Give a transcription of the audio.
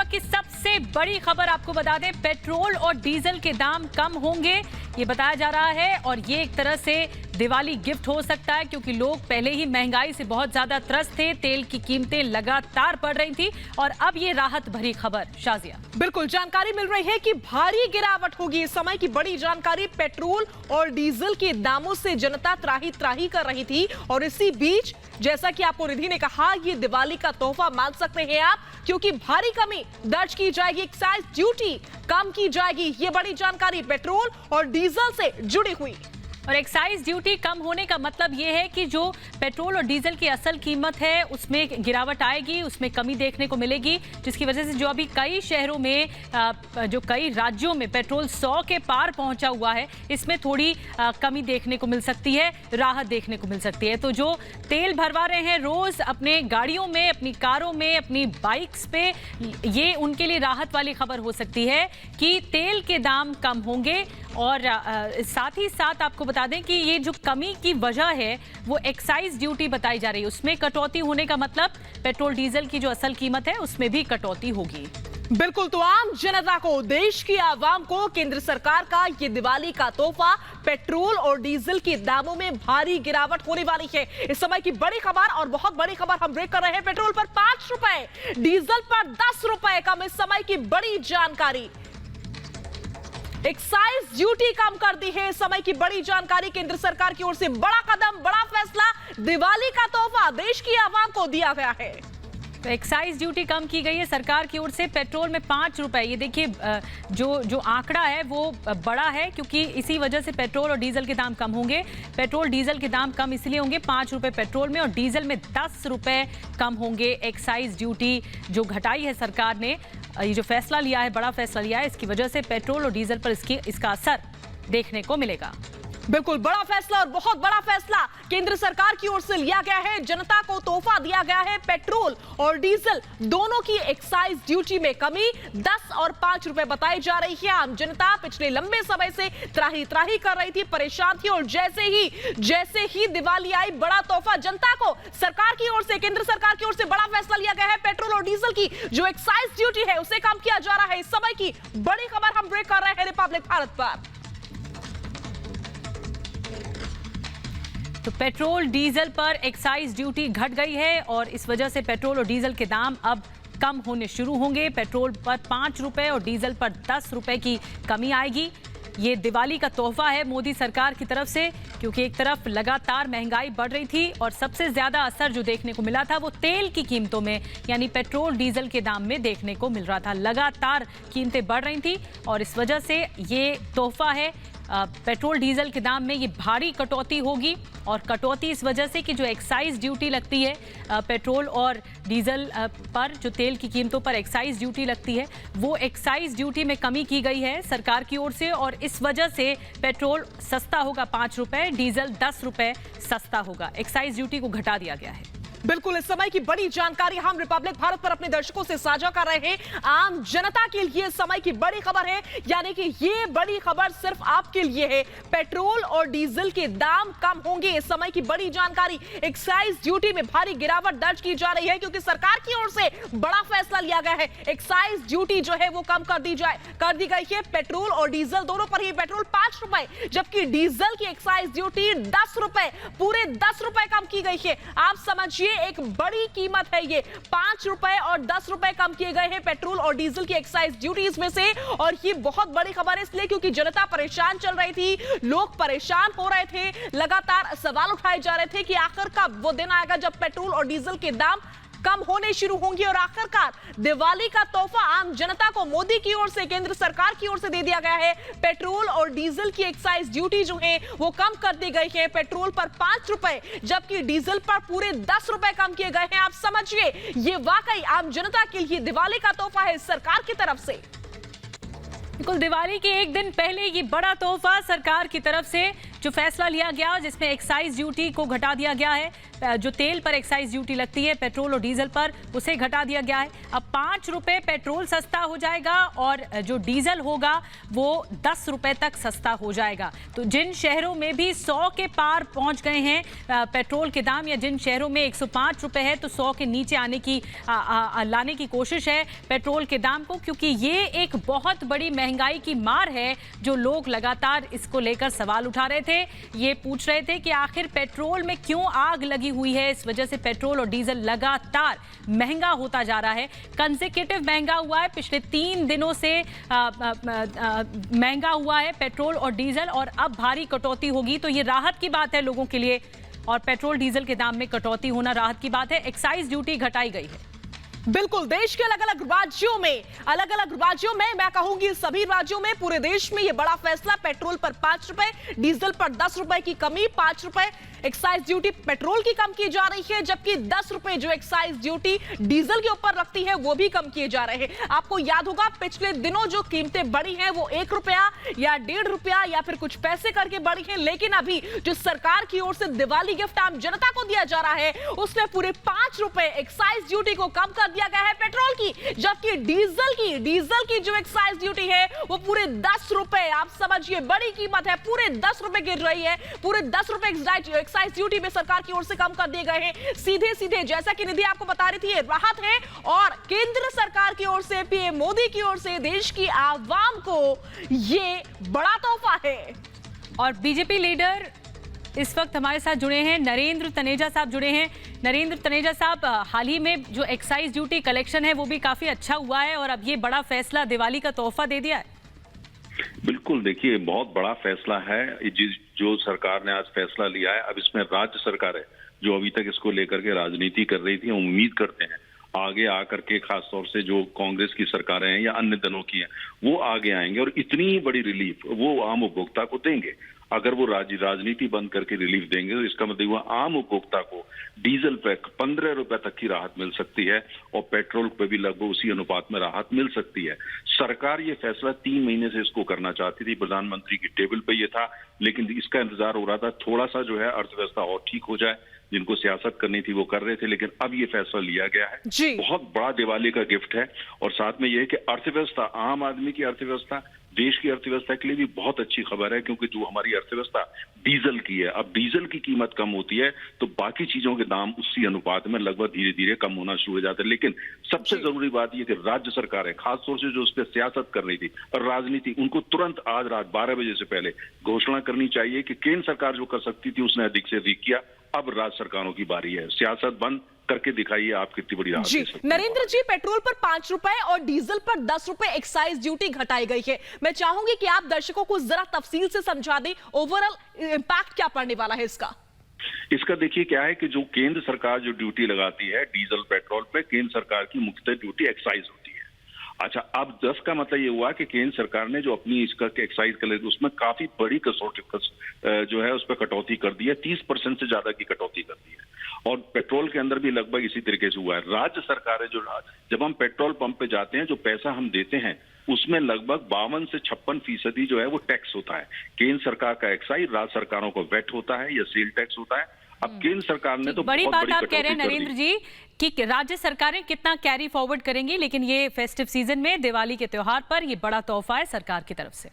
की सबसे बड़ी खबर आपको बता दें, पेट्रोल और डीजल के दाम कम होंगे ये बताया जा रहा है और ये एक तरह से दिवाली गिफ्ट हो सकता है क्योंकि लोग पहले ही महंगाई से बहुत ज्यादा त्रस्त थे। तेल की कीमतें लगातार बढ़ रही थी और अब ये राहत भरी खबर। शाजिया, बिल्कुल जानकारी मिल रही है कि भारी गिरावट होगी। इस समय की बड़ी जानकारी, पेट्रोल और डीजल के दामों से जनता त्राही त्राही कर रही थी और इसी बीच जैसा कि आपको रिधि ने कहा, ये दिवाली का तोहफा मान सकते हैं आप, क्योंकि भारी कमी दर्ज की जाएगी। एक्साइज ड्यूटी कम की जाएगी। ये बड़ी जानकारी पेट्रोल और डीजल से जुड़ी हुई। और एक्साइज ड्यूटी कम होने का मतलब ये है कि जो पेट्रोल और डीजल की असल कीमत है उसमें गिरावट आएगी, उसमें कमी देखने को मिलेगी, जिसकी वजह से जो अभी कई शहरों में जो कई राज्यों में पेट्रोल 100 के पार पहुंचा हुआ है, इसमें थोड़ी कमी देखने को मिल सकती है, राहत देखने को मिल सकती है। तो जो तेल भरवा रहे हैं रोज अपने गाड़ियों में, अपनी कारों में, अपनी बाइक्स पे, ये उनके लिए राहत वाली खबर हो सकती है कि तेल के दाम कम होंगे। और साथ ही साथ आपको बता दें कि ये जो कमी की वजह है वो एक्साइज ड्यूटी बताई जा रही है, उसमें कटौती होने का मतलब पेट्रोल डीजल की जो असल कीमत है उसमें भी कटौती होगी। बिल्कुल, तो आम जनता को, देश की आवाम को केंद्र सरकार का ये दिवाली का तोहफा, पेट्रोल और डीजल के दामों में भारी गिरावट होने वाली है। इस समय की बड़ी खबर और बहुत बड़ी खबर हम ब्रेक कर रहे हैं। पेट्रोल पर 5 रुपए, डीजल पर 10 रुपए कम। इस समय की बड़ी जानकारी, एक्साइज ड्यूटी कम कर दी है। इस समय की बड़ी जानकारी, केंद्र सरकार की ओर से बड़ा कदम, बड़ा फैसला, दिवाली का तोहफा देश की आवाम को दिया गया है। तो एक्साइज ड्यूटी कम की गई है सरकार की ओर से। पेट्रोल में 5 रुपए, ये देखिए जो आंकड़ा है वो बड़ा है क्योंकि इसी वजह से पेट्रोल और डीजल के दाम कम होंगे। पेट्रोल डीजल के दाम कम इसलिए होंगे, 5 रुपए पेट्रोल में और डीजल में 10 रुपए कम होंगे। एक्साइज ड्यूटी जो घटाई है सरकार ने, ये जो फैसला लिया है, बड़ा फैसला लिया है, इसकी वजह से पेट्रोल और डीजल पर इसका असर देखने को मिलेगा। बिल्कुल, बड़ा फैसला और बहुत बड़ा फैसला केंद्र सरकार की ओर से लिया गया है। जनता को तोहफा दिया गया है। पेट्रोल और डीजल दोनों की एक्साइज ड्यूटी में कमी 10 और 5 रुपए बताई जा रही है। आम जनता पिछले लंबे समय से त्राही त्राही कर रही थी, परेशान थी और जैसे ही दिवाली आई, बड़ा तोहफा जनता को सरकार की ओर से, केंद्र सरकार की ओर से बड़ा फैसला लिया गया है। पेट्रोल और डीजल की जो एक्साइज ड्यूटी है उसे कम किया जा रहा है। इस समय की बड़ी खबर हम ब्रेक कर रहे हैं रिपब्लिक भारत पर। तो पेट्रोल डीजल पर एक्साइज ड्यूटी घट गई है और इस वजह से पेट्रोल और डीजल के दाम अब कम होने शुरू होंगे। पेट्रोल पर 5 रुपए और डीजल पर 10 रुपए की कमी आएगी। ये दिवाली का तोहफा है मोदी सरकार की तरफ से, क्योंकि एक तरफ लगातार महंगाई बढ़ रही थी और सबसे ज्यादा असर जो देखने को मिला था वो तेल की कीमतों में, यानी पेट्रोल डीजल के दाम में देखने को मिल रहा था। लगातार कीमतें बढ़ रही थी और इस वजह से ये तोहफा है। पेट्रोल डीजल के दाम में ये भारी कटौती होगी और कटौती इस वजह से कि जो एक्साइज ड्यूटी लगती है पेट्रोल और डीजल पर, जो तेल की कीमतों पर एक्साइज ड्यूटी लगती है, वो एक्साइज ड्यूटी में कमी की गई है सरकार की ओर से और इस वजह से पेट्रोल सस्ता होगा 5 रुपए, डीजल 10 रुपए सस्ता होगा। एक्साइज ड्यूटी को घटा दिया गया है। बिल्कुल, इस समय की बड़ी जानकारी हम रिपब्लिक भारत पर अपने दर्शकों से साझा कर रहे हैं। आम जनता के लिए समय की बड़ी खबर है, यानी कि ये बड़ी खबर सिर्फ आपके लिए है। पेट्रोल और डीजल के दाम कम होंगे। इस समय की बड़ी जानकारी, एक्साइज ड्यूटी में भारी गिरावट दर्ज की जा रही है क्योंकि सरकार की ओर से बड़ा फैसला लिया गया है। एक्साइज ड्यूटी जो है वो कम कर दी गई है। पेट्रोल और डीजल दोनों पर ही। पेट्रोल 5 रुपए जबकि डीजल की एक्साइज ड्यूटी 10 रुपए, पूरे 10 रुपए कम की गई है। आप समझिए एक बड़ी कीमत है ये। 5 रुपए और 10 रुपए कम किए गए हैं पेट्रोल और डीजल की एक्साइज ड्यूटीज में से। और ये बहुत बड़ी खबर है इसलिए क्योंकि जनता परेशान चल रही थी, लोग परेशान हो रहे थे, लगातार सवाल उठाए जा रहे थे कि आखिर कब वो दिन आएगा जब पेट्रोल और डीजल के दाम कम होने शुरू होंगे। और आखिरकार दिवाली का तोहफा आम जनता को मोदी की ओर से, केंद्र सरकार की ओर से दे दिया गया है। पेट्रोल और डीजल की एक्साइज ड्यूटी जो है वो कम कर दी गई है। पेट्रोल पर 5 रुपए जबकि डीजल पर पूरे 10 रुपए कम किए गए हैं। आप समझिए ये वाकई आम जनता के लिए दिवाली का तोहफा है सरकार की तरफ से। बिल्कुल, दिवाली के एक दिन पहले ये बड़ा तोहफा सरकार की तरफ से जो फैसला लिया गया जिसमें एक्साइज ड्यूटी को घटा दिया गया है। जो तेल पर एक्साइज ड्यूटी लगती है पेट्रोल और डीजल पर, उसे घटा दिया गया है। अब 5 रुपए पेट्रोल सस्ता हो जाएगा और जो डीजल होगा वो 10 रुपए तक सस्ता हो जाएगा। तो जिन शहरों में भी 100 के पार पहुंच गए हैं पेट्रोल के दाम, या जिन शहरों में 105 रुपए है, तो 100 के नीचे आने की लाने की कोशिश है पेट्रोल के दाम को, क्योंकि ये एक बहुत बड़ी महंगाई की मार है जो लोग लगातार इसको लेकर सवाल उठा रहे थे। ये पूछ रहे थे कि आखिर पेट्रोल में क्यों आग लगी हुई है। इस वजह से पेट्रोल और डीजल लगातार महंगा होता जा रहा है, कंसेक्यूटिव महंगा हुआ है। पिछले 3 दिनों से महंगा हुआ है पेट्रोल और डीजल, और अब भारी कटौती होगी तो ये राहत की बात है लोगों के लिए। और पेट्रोल डीजल के दाम में कटौती होना राहत की बात है। एक्साइज ड्यूटी घटाई गई है। बिल्कुल, देश के अलग अलग राज्यों में मैं कहूंगी सभी राज्यों में, पूरे देश में ये बड़ा फैसला, पेट्रोल पर 5 रुपए, डीजल पर 10 रुपए की कमी, 5 रुपए एक्साइज ड्यूटी पेट्रोल की कम की जा रही है, जबकि 10 रुपए जो एक्साइज ड्यूटी डीजल के ऊपर रखती है वो भी कम किए जा रहे हैं। आपको याद होगा पिछले दिनों जो कीमतें बढ़ी हैं वो 1 रुपया या 1.5 रुपया या फिर कुछ पैसे करके बढ़ी हैं, लेकिन अभी जो सरकार की ओर से दिवाली गिफ्ट आम जनता को दिया जा रहा है उसमें पूरे 5 रुपए एक्साइज ड्यूटी को कम कर दिया गया है पेट्रोल की, जबकि डीजल की जो एक्साइज ड्यूटी है वो पूरे 10 रुपए, आप समझिए बड़ी कीमत है, पूरे 10 रुपए गिर रही है। पूरे 10 रुपए एक्साइज ड्यूटी में सरकार की ओर से कम कर दिए गए हैं। सीधे जैसा कि निधि आपको बता रही थी, ये राहत है और केंद्र सरकार की ओर से, पीएम मोदी की ओर से देश की आवाम को ये बड़ा तोहफा है। और बीजेपी लीडर इस वक्त हमारे साथ जुड़े हैं, नरेंद्र तनेजा साहब जुड़े हैं। नरेंद्र तनेजा साहब, हाल ही में जो एक्साइज ड्यूटी कलेक्शन है वो भी काफी अच्छा हुआ है और अब ये बड़ा फैसला दिवाली का तोहफा दे दिया है। बिल्कुल, देखिए बहुत बड़ा फैसला है जो सरकार ने आज फैसला लिया है। अब इसमें राज्य सरकार है जो अभी तक इसको लेकर के राजनीति कर रही थी, उम्मीद करते हैं आगे आकर के खास तौर से जो कांग्रेस की सरकारें हैं या अन्य दलों की हैं वो आगे आएंगे और इतनी बड़ी रिलीफ वो आम उपभोक्ता को देंगे। अगर वो राजनीति बंद करके रिलीफ देंगे तो इसका मतलब हुआ आम उपभोक्ता को डीजल पे 15 रुपए तक की राहत मिल सकती है और पेट्रोल पे भी लगभग उसी अनुपात में राहत मिल सकती है। सरकार ये फैसला 3 महीने से इसको करना चाहती थी, प्रधानमंत्री की टेबल पे ये था, लेकिन इसका इंतजार हो रहा था थोड़ा सा जो है अर्थव्यवस्था और ठीक हो जाए। जिनको सियासत करनी थी वो कर रहे थे, लेकिन अब ये फैसला लिया गया है। बहुत बड़ा दिवाली का गिफ्ट है और साथ में ये है कि अर्थव्यवस्था, आम आदमी की अर्थव्यवस्था, देश की अर्थव्यवस्था के लिए भी बहुत अच्छी खबर है, क्योंकि जो हमारी अर्थव्यवस्था डीजल की है, अब डीजल की कीमत कम होती है तो बाकी चीजों के दाम उसी अनुपात में लगभग धीरे धीरे कम होना शुरू हो जाते हैं। लेकिन सबसे जरूरी बात यह कि राज्य सरकार है, खासतौर से जो उस पर सियासत कर रही थी और राजनीति, उनको तुरंत आज रात 12 बजे से पहले घोषणा करनी चाहिए कि केंद्र सरकार जो कर सकती थी उसने अधिक से अधिक किया। अब राज्य सरकारों की बारी है, सियासत बंद करके दिखाइए आप कितनी बड़ी राहत जी। नरेंद्र जी, पेट्रोल पर 5 रुपए और डीजल पर 10 रुपए एक्साइज ड्यूटी घटाई गई है। मैं चाहूंगी कि आप दर्शकों को जरा तफसील से समझा दें, ओवरऑल इंपैक्ट क्या पड़ने वाला है इसका। देखिए क्या है कि जो केंद्र सरकार जो ड्यूटी लगाती है डीजल पेट्रोल पे, केंद्र सरकार की मुख्यतः ड्यूटी एक्साइज होती है। अच्छा, अब 10 का मतलब ये हुआ कि केंद्र सरकार ने जो अपनी इसका एक्साइज कर लेती उसमें काफी बड़ी जो है उस पर कटौती कर दी है, 30% से ज्यादा की कटौती कर दी है। और पेट्रोल के अंदर भी लगभग इसी तरीके से हुआ है। राज्य सरकारें जो, जब हम पेट्रोल पंप पे जाते हैं जो पैसा हम देते हैं उसमें लगभग 52 से 56% जो है वो टैक्स होता है। केंद्र सरकार का एक्साइज, राज्य सरकारों को वेट होता है या सेल टैक्स होता है। अब केंद्र सरकार ने तो बड़ी बात आप कह रहे हैं नरेंद्र जी कि राज्य सरकारें कितना कैरी फॉरवर्ड करेंगी, लेकिन ये फेस्टिव सीजन में, दिवाली के त्योहार पर ये बड़ा तोहफा है सरकार की तरफ से।